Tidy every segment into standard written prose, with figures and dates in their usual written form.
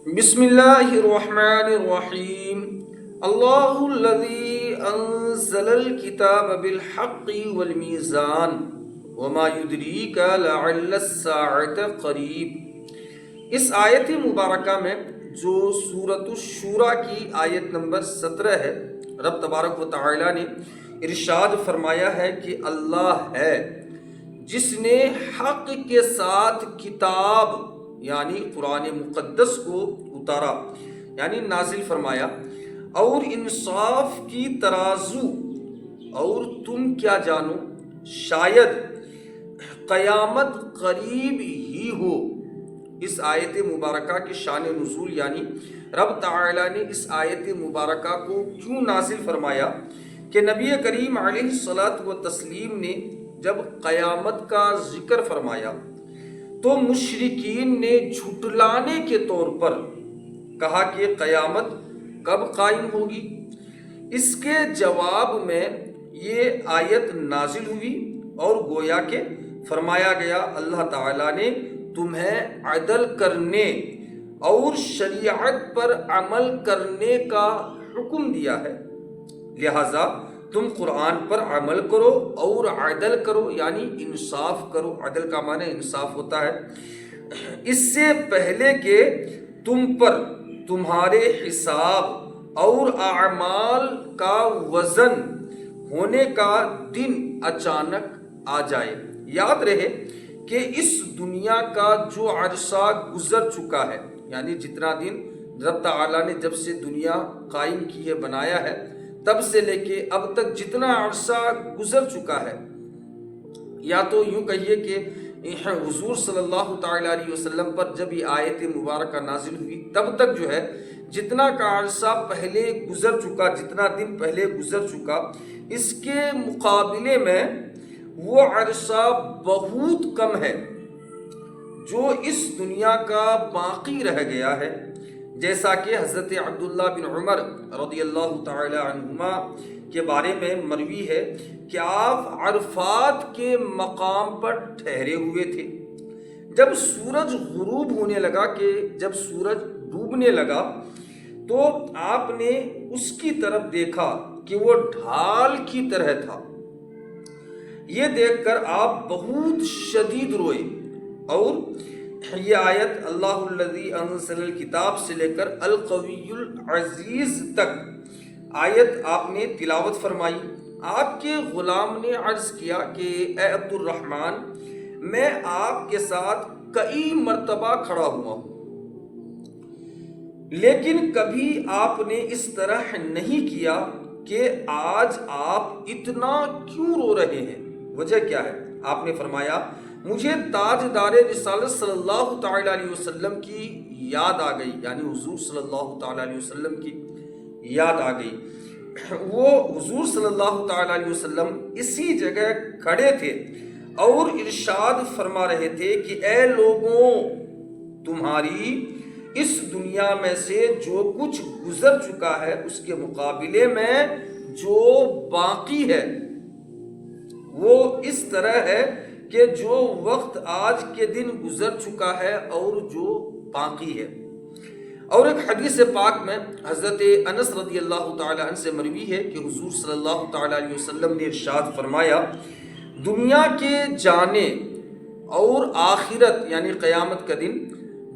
بسم اللہ الرحمن الرحیم اللہ الذی انزل الکتاب بالحق والمیزان وما یدریک لعل الساعة قریب۔ اس آیت مبارکہ میں جو سورۃ الشورى کی آیت نمبر 17 ہے، رب تبارک و تعالی نے ارشاد فرمایا ہے کہ اللہ ہے جس نے حق کے ساتھ کتاب یعنی قرآن مقدس کو اتارا، یعنی نازل فرمایا، اور انصاف کی ترازو، اور تم کیا جانو شاید قیامت قریب ہی ہو۔ اس آیت مبارکہ کی شان نزول یعنی رب تعالی نے اس آیت مبارکہ کو کیوں نازل فرمایا کہ نبی کریم علیہ الصلاۃ والتسلیم نے جب قیامت کا ذکر فرمایا تو مشرکین نے جھٹلانے کے طور پر کہا کہ قیامت کب قائم ہوگی۔ اس کے جواب میں یہ آیت نازل ہوئی اور گویا کہ فرمایا گیا اللہ تعالیٰ نے تمہیں عدل کرنے اور شریعت پر عمل کرنے کا حکم دیا ہے، لہذا تم قرآن پر عمل کرو اور عدل کرو، یعنی انصاف کرو۔ عدل کا معنی انصاف ہوتا ہے۔ اس سے پہلے کہ تم پر تمہارے حساب اور اعمال کا وزن ہونے کا دن اچانک آ جائے۔ یاد رہے کہ اس دنیا کا جو عرصہ گزر چکا ہے، یعنی جتنا دن رب تعالیٰ نے جب سے دنیا قائم کی ہے، بنایا ہے، تب سے لے کے اب تک جتنا عرصہ گزر چکا ہے، یا تو یوں کہیے کہ حضور صلی اللہ تعالی علیہ وسلم پر جب یہ آیت مبارکہ نازل ہوئی تب تک جو ہے جتنا کا عرصہ پہلے گزر چکا، جتنا دن پہلے گزر چکا، اس کے مقابلے میں وہ عرصہ بہت کم ہے جو اس دنیا کا باقی رہ گیا ہے۔ جیسا کہ حضرت عبداللہ بن عمر رضی اللہ تعالی عنہما کے بارے میں مروی ہے کہ آپ عرفات کے مقام پر ٹھہرے ہوئے تھے۔ جب سورج غروب ہونے لگا، کہ جب سورج ڈوبنے لگا تو آپ نے اس کی طرف دیکھا کہ وہ ڈھال کی طرح تھا۔ یہ دیکھ کر آپ بہت شدید روئے، اور یہ آیت اللہ الذی انزل الکتاب سے لے کر القوی العزیز تک آیت آپ نے تلاوت فرمائی۔ آپ کے غلام نے عرض کیا کہ اے عبد الرحمن، میں آپ کے ساتھ کئی مرتبہ کھڑا ہوا ہوں، لیکن کبھی آپ نے اس طرح نہیں کیا کہ آج آپ اتنا کیوں رو رہے ہیں، وجہ کیا ہے؟ آپ نے فرمایا مجھے تاجدار رسالت صلی اللہ تعالی علیہ وسلم کی یاد آ گئی، یعنی حضور صلی اللہ تعالی علیہ وسلم کی یاد آ گئی۔ وہ حضور صلی اللہ تعالی علیہ وسلم اسی جگہ کھڑے تھے اور ارشاد فرما رہے تھے کہ اے لوگوں، تمہاری اس دنیا میں سے جو کچھ گزر چکا ہے اس کے مقابلے میں جو باقی ہے وہ اس طرح ہے کہ جو وقت آج کے دن گزر چکا ہے اور جو باقی ہے۔ اور ایک حدیث پاک میں حضرت انس رضی اللہ تعالی عنہ سے مروی ہے کہ حضور صلی اللہ تعالی علیہ وسلم نے ارشاد فرمایا دنیا کے جانے اور آخرت یعنی قیامت کا دن،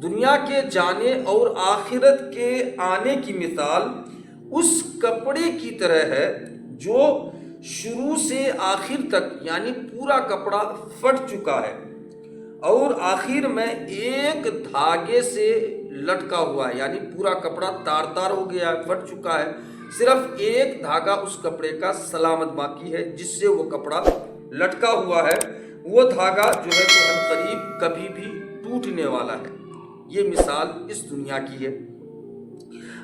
دنیا کے جانے اور آخرت کے آنے کی مثال اس کپڑے کی طرح ہے جو شروع سے آخر تک یعنی پورا کپڑا پھٹ چکا ہے اور آخر میں ایک دھاگے سے لٹکا ہوا ہے، یعنی پورا کپڑا تار تار ہو گیا ہے، پھٹ چکا ہے، صرف ایک دھاگا اس کپڑے کا سلامت باقی ہے جس سے وہ کپڑا لٹکا ہوا ہے۔ وہ دھاگا جو ہے تو عنقریب کبھی بھی ٹوٹنے والا ہے۔ یہ مثال اس دنیا کی ہے۔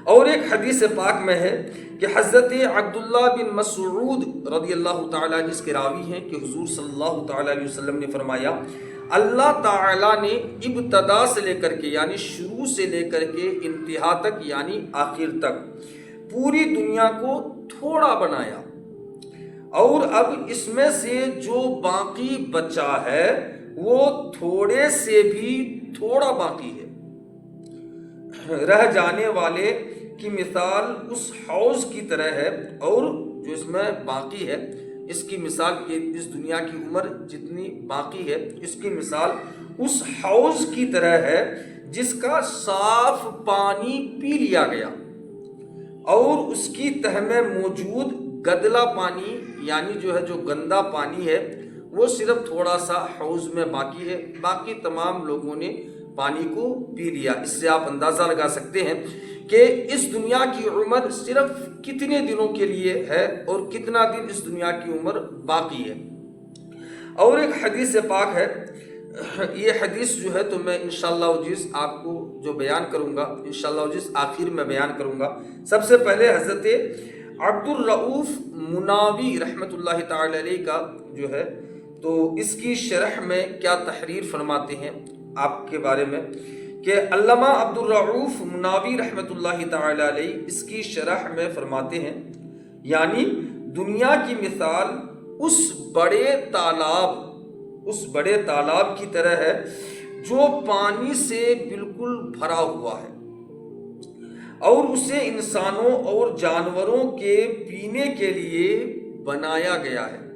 اور ایک حدیث پاک میں ہے کہ حضرت عبداللہ بن مسعود رضی اللہ تعالیٰ عنہ اس کے راوی ہیں کہ حضور صلی اللہ تعالیٰ علیہ وسلم نے فرمایا اللہ تعالیٰ نے ابتدا سے لے کر کے یعنی شروع سے لے کر کے انتہا تک یعنی آخر تک پوری دنیا کو تھوڑا بنایا، اور اب اس میں سے جو باقی بچا ہے وہ تھوڑے سے بھی تھوڑا باقی ہے۔ رہ جانے والے کی مثال اس حوض کی طرح ہے، اور جو اس میں باقی ہے اس کی مثال، اس دنیا کی عمر جتنی باقی ہے اس کی مثال اس حوض کی طرح ہے جس کا صاف پانی پی لیا گیا، اور اس کی تہ میں موجود گدلا پانی یعنی جو گندا پانی ہے وہ صرف تھوڑا سا حوض میں باقی ہے، باقی تمام لوگوں نے پانی کو پی لیا۔ اس سے آپ اندازہ لگا سکتے ہیں کہ اس دنیا کی عمر صرف کتنے دنوں کے لیے ہے اور کتنا دن اس دنیا کی عمر باقی ہے۔ اور ایک حدیث پاک ہے، یہ حدیث تو میں انشاءاللہ عزیز آپ کو جو بیان کروں گا انشاءاللہ عزیز آخر میں بیان کروں گا۔ سب سے پہلے حضرت عبد الرؤوف مناوی رحمۃ اللہ تعالی علیہ کا تو اس کی شرح میں کیا تحریر فرماتے ہیں آپ کے بارے میں کہ علامہ عبد الرؤوف مناوی رحمۃ اللہ تعالی علیہ اس کی شرح میں فرماتے ہیں، یعنی دنیا کی مثال اس بڑے تالاب کی طرح ہے جو پانی سے بالکل بھرا ہوا ہے، اور اسے انسانوں اور جانوروں کے پینے کے لیے بنایا گیا ہے۔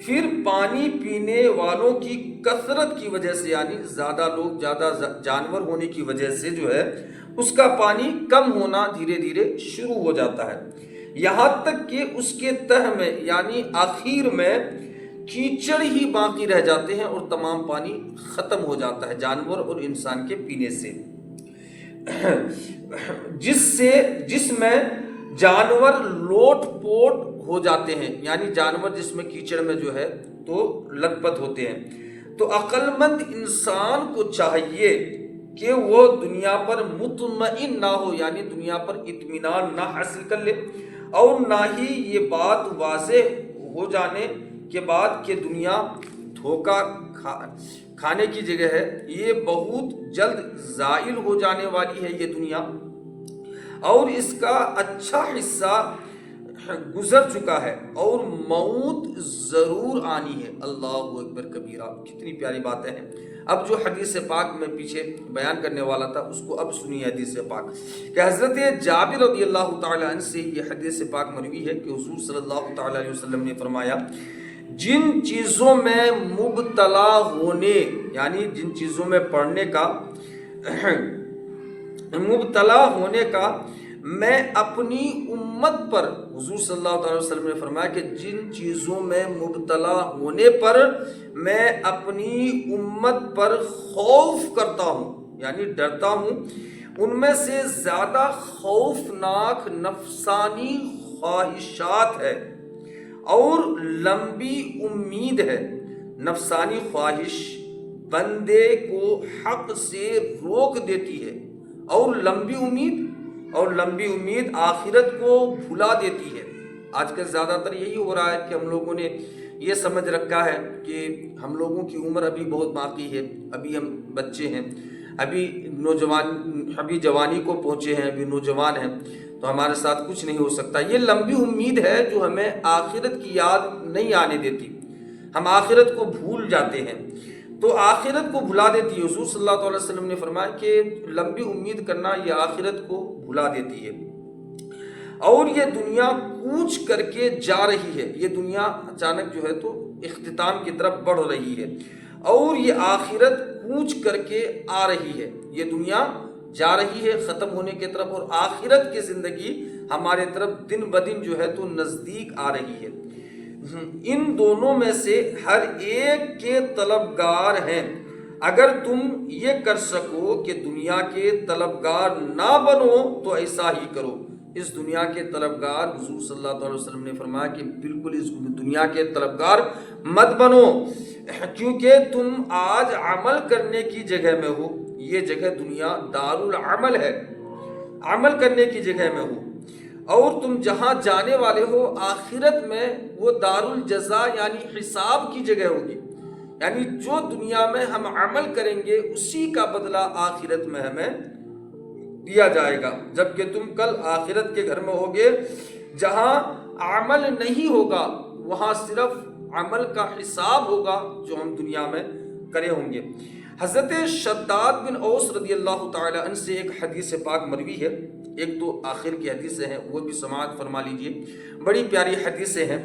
پھر پانی پینے والوں کی کثرت کی وجہ سے، یعنی زیادہ لوگ زیادہ جانور ہونے کی وجہ سے اس کا پانی کم ہونا دھیرے دھیرے شروع ہو جاتا ہے، یہاں تک کہ اس کے تہ میں یعنی آخر میں کیچڑ ہی باقی رہ جاتے ہیں اور تمام پانی ختم ہو جاتا ہے جانور اور انسان کے پینے سے، جس میں جانور لوٹ پوٹ ہو جاتے ہیں، یعنی جانور جس میں کیچڑ میں تو لت پت ہوتے ہیں۔ تو عقل مند انسان کو چاہیے کہ وہ دنیا پر مطمئن نہ ہو، یعنی دنیا پر اطمینان نہ حاصل کر لے، اور نہ ہی یہ بات واضح ہو جانے کے بعد کہ دنیا دھوکہ کھانے کی جگہ ہے، یہ بہت جلد زائل ہو جانے والی ہے یہ دنیا، اور اس کا اچھا حصہ گزر چکا ہے اور موت ضرور آنی ہے۔ اللہ اکبر کبیرہ، کتنی پیاری باتیں ہیں۔ اب جو حدیث پاک میں پیچھے بیان کرنے والا تھا اس کو اب سنیے حدیث پاک کہ حضرت جابر رضی اللہ تعالی عنہ سے یہ حدیث پاک مروی ہے کہ حضور صلی اللہ تعالی علیہ وسلم نے فرمایا، جن چیزوں میں مبتلا ہونے یعنی جن چیزوں میں مبتلا ہونے کا میں اپنی امت پر، حضور صلی اللہ علیہ وسلم نے فرمایا کہ جن چیزوں میں مبتلا ہونے پر میں اپنی امت پر خوف کرتا ہوں یعنی ڈرتا ہوں، ان میں سے زیادہ خوفناک نفسانی خواہشات ہے اور لمبی امید ہے۔ نفسانی خواہش بندے کو حق سے روک دیتی ہے، اور لمبی امید آخرت کو بھلا دیتی ہے۔ آج کل زیادہ تر یہی ہو رہا ہے کہ ہم لوگوں نے یہ سمجھ رکھا ہے کہ ہم لوگوں کی عمر ابھی بہت باقی ہے، ابھی ہم بچے ہیں، ابھی جوانی کو پہنچے ہیں، ابھی نوجوان ہیں، تو ہمارے ساتھ کچھ نہیں ہو سکتا۔ یہ لمبی امید ہے جو ہمیں آخرت کی یاد نہیں آنے دیتی، ہم آخرت کو بھول جاتے ہیں، تو آخرت کو بھلا دیتی ہے۔ حضور صلی اللہ علیہ وسلم نے فرمایا کہ لمبی امید کرنا یہ آخرت کو بھلا دیتی ہے، اور یہ دنیا کوچ کر کے جا رہی ہے، یہ دنیا اچانک تو اختتام کی طرف بڑھ رہی ہے، اور یہ آخرت کوچ کر کے آ رہی ہے۔ یہ دنیا جا رہی ہے ختم ہونے کی طرف، اور آخرت کی زندگی ہمارے طرف دن بدن تو نزدیک آ رہی ہے۔ ان دونوں میں سے ہر ایک کے طلبگار ہیں۔ اگر تم یہ کر سکو کہ دنیا کے طلبگار نہ بنو تو ایسا ہی کرو۔ اس دنیا کے طلبگار، حضور صلی اللہ علیہ وسلم نے فرمایا کہ بالکل اس دنیا کے طلبگار مت بنو، کیونکہ تم آج عمل کرنے کی جگہ میں ہو، یہ جگہ دنیا دار العمل ہے، عمل کرنے کی جگہ میں ہو، اور تم جہاں جانے والے ہو آخرت میں وہ دار الجزا یعنی حساب کی جگہ ہوگی، یعنی جو دنیا میں ہم عمل کریں گے اسی کا بدلہ آخرت میں ہمیں دیا جائے گا، جبکہ تم کل آخرت کے گھر میں ہوگے جہاں عمل نہیں ہوگا، وہاں صرف عمل کا حساب ہوگا جو ہم دنیا میں کرے ہوں گے۔ حضرت شداد بن اوس رضی اللہ تعالی عنہ سے ایک حدیث پاک مروی ہے، ایک تو آخر کی حدیثیں ہیں وہ بھی سماعت فرما لیجئے، بڑی پیاری حدیثیں ہیں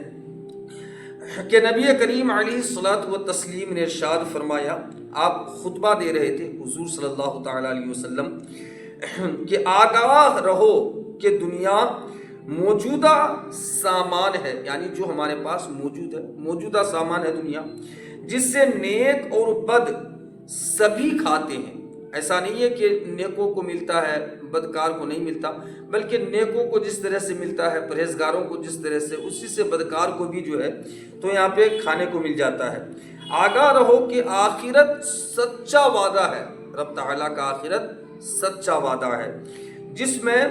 کہ نبی کریم علیہ الصلوۃ والتسلیم نے ارشاد فرمایا، آپ خطبہ دے رہے تھے حضور صلی اللہ تعالی علیہ وسلم، کہ آگاہ رہو کہ دنیا موجودہ سامان ہے، یعنی جو ہمارے پاس موجود ہے، موجودہ سامان ہے دنیا، جس سے نیک اور بد سبھی کھاتے ہیں۔ ایسا نہیں ہے کہ نیکوں کو ملتا ہے بدکار کو نہیں ملتا، بلکہ نیکوں کو جس طرح سے ملتا ہے، پرہیزگاروں کو جس طرح سے، اسی سے بدکار کو بھی جو ہے تو یہاں پہ کھانے کو مل جاتا ہے۔ آگاہ رہو کہ آخرت سچا وعدہ ہے، رب تعالیٰ کا آخرت سچا وعدہ ہے، جس میں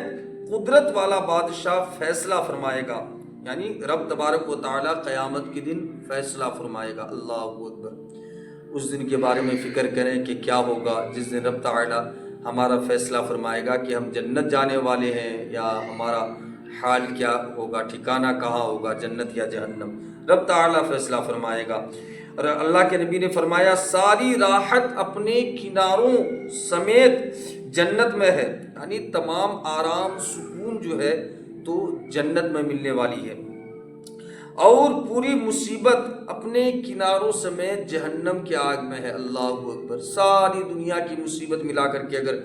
قدرت والا بادشاہ فیصلہ فرمائے گا، یعنی رب تبارک و تعالیٰ قیامت کے دن فیصلہ فرمائے گا۔ اللہ اکبر۔ اس دن کے بارے میں فکر کریں کہ کیا ہوگا جس دن رب تعالیٰ ہمارا فیصلہ فرمائے گا کہ ہم جنت جانے والے ہیں یا ہمارا حال کیا ہوگا، ٹھکانہ کہاں ہوگا، جنت یا جہنم۔ رب تعالیٰ فیصلہ فرمائے گا۔ اور اللہ کے نبی نے فرمایا ساری راحت اپنے کناروں سمیت جنت میں ہے، یعنی تمام آرام سکون جو ہے تو جنت میں ملنے والی ہے، اور پوری مصیبت اپنے کناروں سمیت جہنم کی آگ میں ہے۔ اللہ اکبر۔ ساری دنیا کی مصیبت ملا کر کے اگر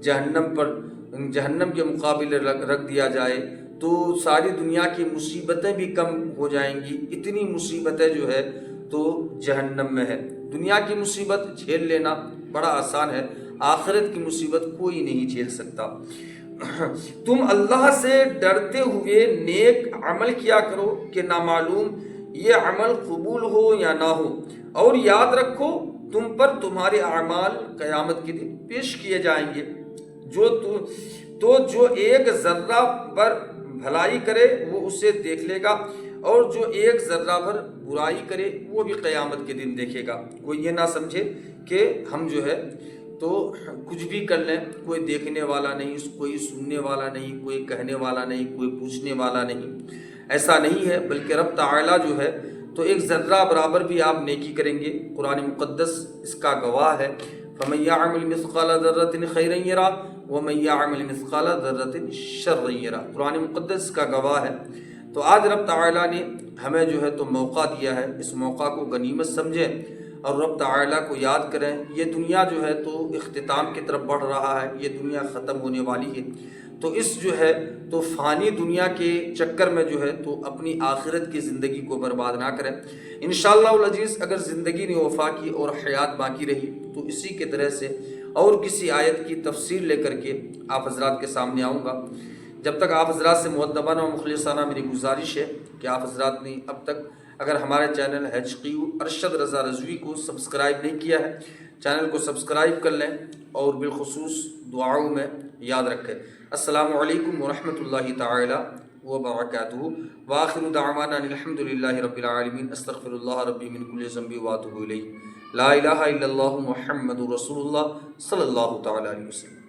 جہنم کے مقابلے رکھ دیا جائے تو ساری دنیا کی مصیبتیں بھی کم ہو جائیں گی، اتنی مصیبتیں جو ہے تو جہنم میں ہے۔ دنیا کی مصیبت جھیل لینا بڑا آسان ہے، آخرت کی مصیبت کوئی نہیں جھیل سکتا۔ تم اللہ سے ڈرتے ہوئے نیک عمل کیا کرو کہ نامعلوم یہ عمل قبول ہو یا نہ ہو، اور یاد رکھو تم پر تمہارے اعمال قیامت کے دن پیش کیے جائیں گے۔ جو ایک ذرہ بھر بھلائی کرے وہ اسے دیکھ لے گا، اور جو ایک ذرہ بھر برائی کرے وہ بھی قیامت کے دن دیکھے گا۔ کوئی یہ نہ سمجھے کہ ہم جو ہے تو کچھ بھی کر لیں، کوئی دیکھنے والا نہیں، کوئی سننے والا نہیں، کوئی کہنے والا نہیں، کوئی پوچھنے والا نہیں، ایسا نہیں ہے، بلکہ رب تعالیٰ جو ہے تو ایک ذرہ برابر بھی آپ نیکی کریں گے، قرآن مقدس اس کا گواہ ہے۔ فَمَن يَعْمَلْ مِثْقَالَ ذَرَّةٍ خَيْرًا يَرَهُ وَمَن يَعْمَلْ مِثْقَالَ ذَرَّةٍ شَرًّا يَرَهُ۔ قرآن مقدس کا گواہ ہے۔ تو آج رب تعالیٰ نے ہمیں جو ہے تو موقع دیا ہے، اس موقع کو غنیمت سمجھیں اور رب تعالیٰ کو یاد کریں۔ یہ دنیا جو ہے تو اختتام کی طرف بڑھ رہا ہے، یہ دنیا ختم ہونے والی ہے، تو اس جو ہے تو فانی دنیا کے چکر میں جو ہے تو اپنی آخرت کی زندگی کو برباد نہ کریں۔ انشاءاللہ العزیز اگر زندگی نے وفا کی اور حیات باقی رہی تو اسی کے طرح سے اور کسی آیت کی تفسیر لے کر کے آپ حضرات کے سامنے آؤں گا۔ جب تک آپ حضرات سے مؤدبانہ و مخلصانہ میری گزارش ہے کہ آپ حضرات نے اب تک اگر ہمارے چینل HQ ارشد رضا رضوی کو سبسکرائب نہیں کیا ہے، چینل کو سبسکرائب کر لیں اور بالخصوص دعاؤں میں یاد رکھیں۔ السلام علیکم ورحمۃ اللہ تعالی وبرکاتہ، وآخر دعوانا الحمد للہ رب العالمین، استغفر اللہ ربی من کل ذنب واتوب الیہ، لا الہ الا اللہ محمد رسول اللہ صلی اللہ تعالی علیہ وسلم۔